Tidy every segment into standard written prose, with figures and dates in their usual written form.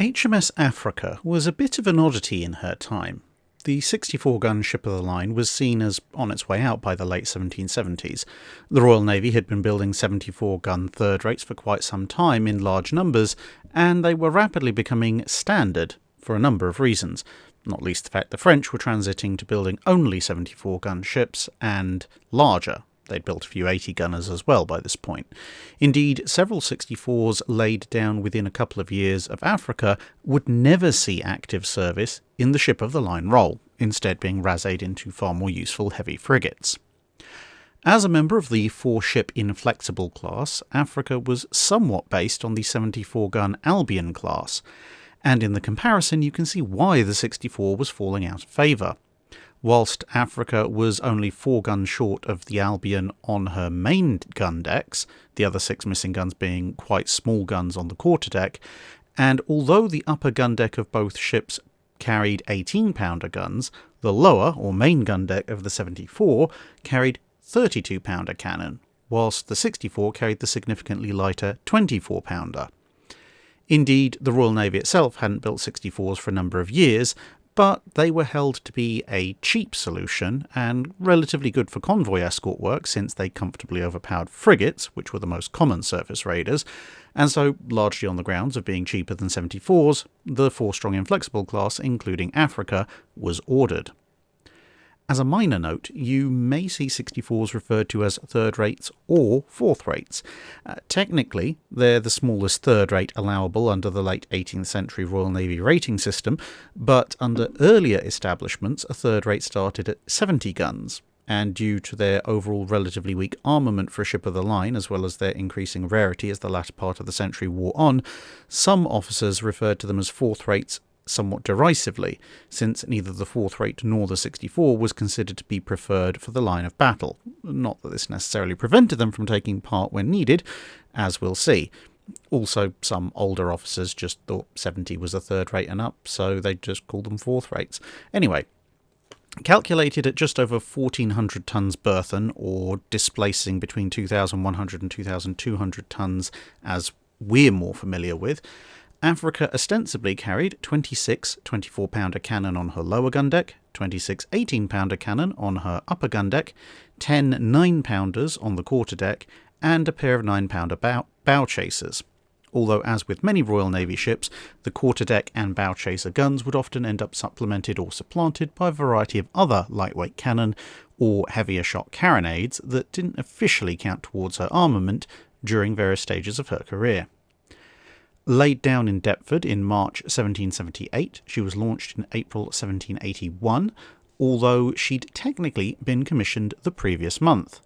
HMS Africa was a bit of an oddity in her time. The 64-gun ship of the line was seen as on its way out by the late 1770s. The Royal Navy had been building 74-gun third rates for quite some time in large numbers, and they were rapidly becoming standard for a number of reasons, not least the fact the French were transiting to building only 74-gun ships and larger. They'd built a few 80-gunners as well by this point. Indeed, several 64s laid down within a couple of years of Africa would never see active service in the ship of the line role, instead being razzed into far more useful heavy frigates. As a member of the 4-ship inflexible class, Africa was somewhat based on the 74-gun Albion class, and in the comparison you can see why the 64 was falling out of favour. Whilst Africa was only 4 guns short of the Albion on her main gun decks, the other 6 missing guns being quite small guns on the quarterdeck, and although the upper gun deck of both ships carried 18-pounder guns, the lower or main gun deck of the 74 carried 32-pounder cannon, whilst the 64 carried the significantly lighter 24-pounder. Indeed, the Royal Navy itself hadn't built 64s for a number of years, but they were held to be a cheap solution and relatively good for convoy escort work since they comfortably overpowered frigates, which were the most common surface raiders, and so, largely on the grounds of being cheaper than 74s, the 4-strong inflexible class, including Africa, was ordered. As a minor note, you may see 64s referred to as third rates or fourth rates. Technically, they're the smallest third rate allowable under the late 18th century Royal Navy rating system, but under earlier establishments, a third rate started at 70 guns, and due to their overall relatively weak armament for a ship of the line, as well as their increasing rarity as the latter part of the century wore on, some officers referred to them as fourth rates somewhat derisively, since neither the fourth rate nor the 64 was considered to be preferred for the line of battle. Not that this necessarily prevented them from taking part when needed, as we'll see. Also, some older officers just thought 70 was a third rate and up, so they just called them fourth rates. Anyway, calculated at just over 1,400 tons burthen, or displacing between 2,100 and 2,200 tons as we're more familiar with, Africa ostensibly carried 26 24-pounder cannon on her lower gun deck, 26 18-pounder cannon on her upper gun deck, 10 9-pounders on the quarterdeck, and a pair of 9-pounder bow chasers. Although, as with many Royal Navy ships, the quarterdeck and bow chaser guns would often end up supplemented or supplanted by a variety of other lightweight cannon or heavier shot carronades that didn't officially count towards her armament during various stages of her career. Laid down in Deptford in March 1778, she was launched in April 1781, although she'd technically been commissioned the previous month.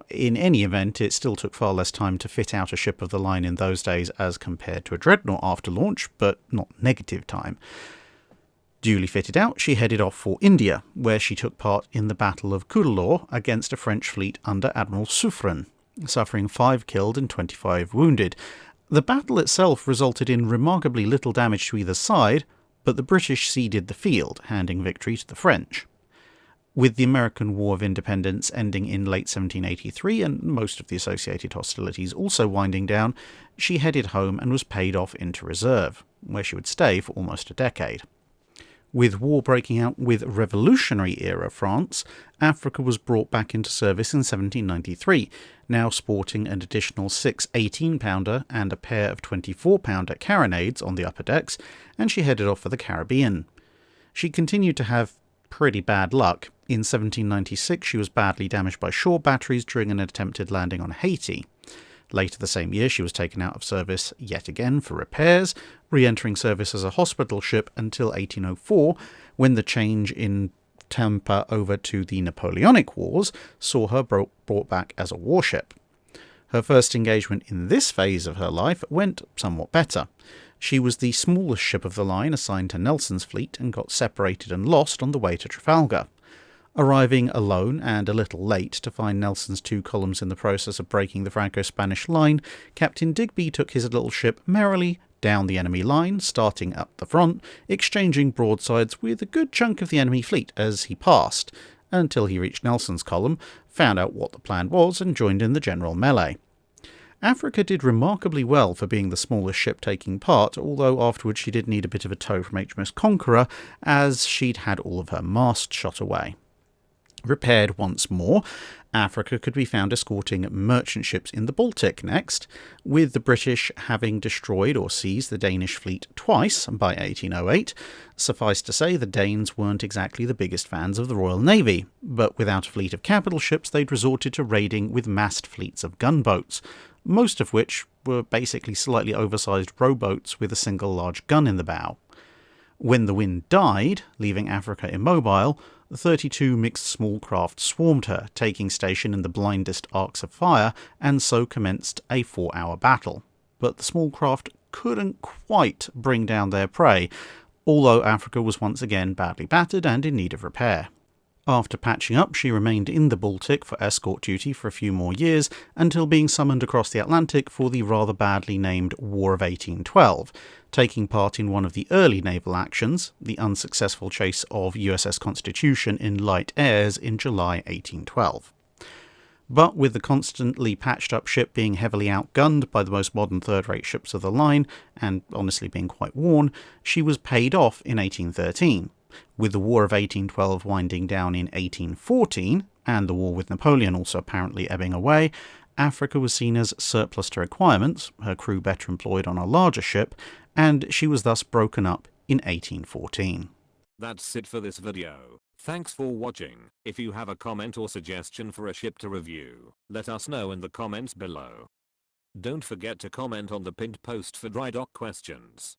In any event, it still took far less time to fit out a ship of the line in those days as compared to a dreadnought after launch, but not negative time. Duly fitted out, she headed off for India, where she took part in the Battle of Cuddalore against a French fleet under Admiral Suffren, suffering 5 killed and 25 wounded. The battle itself resulted in remarkably little damage to either side, but the British ceded the field, handing victory to the French. With the American War of Independence ending in late 1783 and most of the associated hostilities also winding down, she headed home and was paid off into reserve, where she would stay for almost a decade. With war breaking out with Revolutionary-era France, Africa was brought back into service in 1793, now sporting an additional 6 18-pounder and a pair of 24-pounder carronades on the upper decks, and she headed off for the Caribbean. She continued to have pretty bad luck. In 1796, she was badly damaged by shore batteries during an attempted landing on Haiti. Later the same year, she was taken out of service yet again for repairs, re-entering service as a hospital ship until 1804, when the change in temper over to the Napoleonic Wars saw her brought back as a warship. Her first engagement in this phase of her life went somewhat better. She was the smallest ship of the line assigned to Nelson's fleet and got separated and lost on the way to Trafalgar. Arriving alone and a little late to find Nelson's 2 columns in the process of breaking the Franco-Spanish line, Captain Digby took his little ship merrily down the enemy line, starting up the front, exchanging broadsides with a good chunk of the enemy fleet as he passed, until he reached Nelson's column, found out what the plan was, and joined in the general melee. Africa did remarkably well for being the smallest ship taking part, although afterwards she did need a bit of a tow from HMS Conqueror, as she'd had all of her masts shot away. Repaired once more, Africa could be found escorting merchant ships in the Baltic next, with the British having destroyed or seized the Danish fleet twice by 1808. Suffice to say, the Danes weren't exactly the biggest fans of the Royal Navy, but without a fleet of capital ships they'd resorted to raiding with massed fleets of gunboats, most of which were basically slightly oversized rowboats with a single large gun in the bow. When the wind died, leaving Africa immobile, the 32 mixed small craft swarmed her, taking station in the blindest arcs of fire, and so commenced a 4-hour battle. But the small craft couldn't quite bring down their prey, although Africa was once again badly battered and in need of repair. After patching up, she remained in the Baltic for escort duty for a few more years, until being summoned across the Atlantic for the rather badly named War of 1812, taking part in one of the early naval actions, the unsuccessful chase of USS Constitution in light airs in July 1812. But with the constantly patched-up ship being heavily outgunned by the most modern third-rate ships of the line, and honestly being quite worn, she was paid off in 1813. With the War of 1812 winding down in 1814, and the war with Napoleon also apparently ebbing away, Africa was seen as surplus to requirements, her crew better employed on a larger ship, and she was thus broken up in 1814. That's it for this video. Thanks for watching. If you have a comment or suggestion for a ship to review, let us know in the comments below. Don't forget to comment on the pinned post for dry dock questions.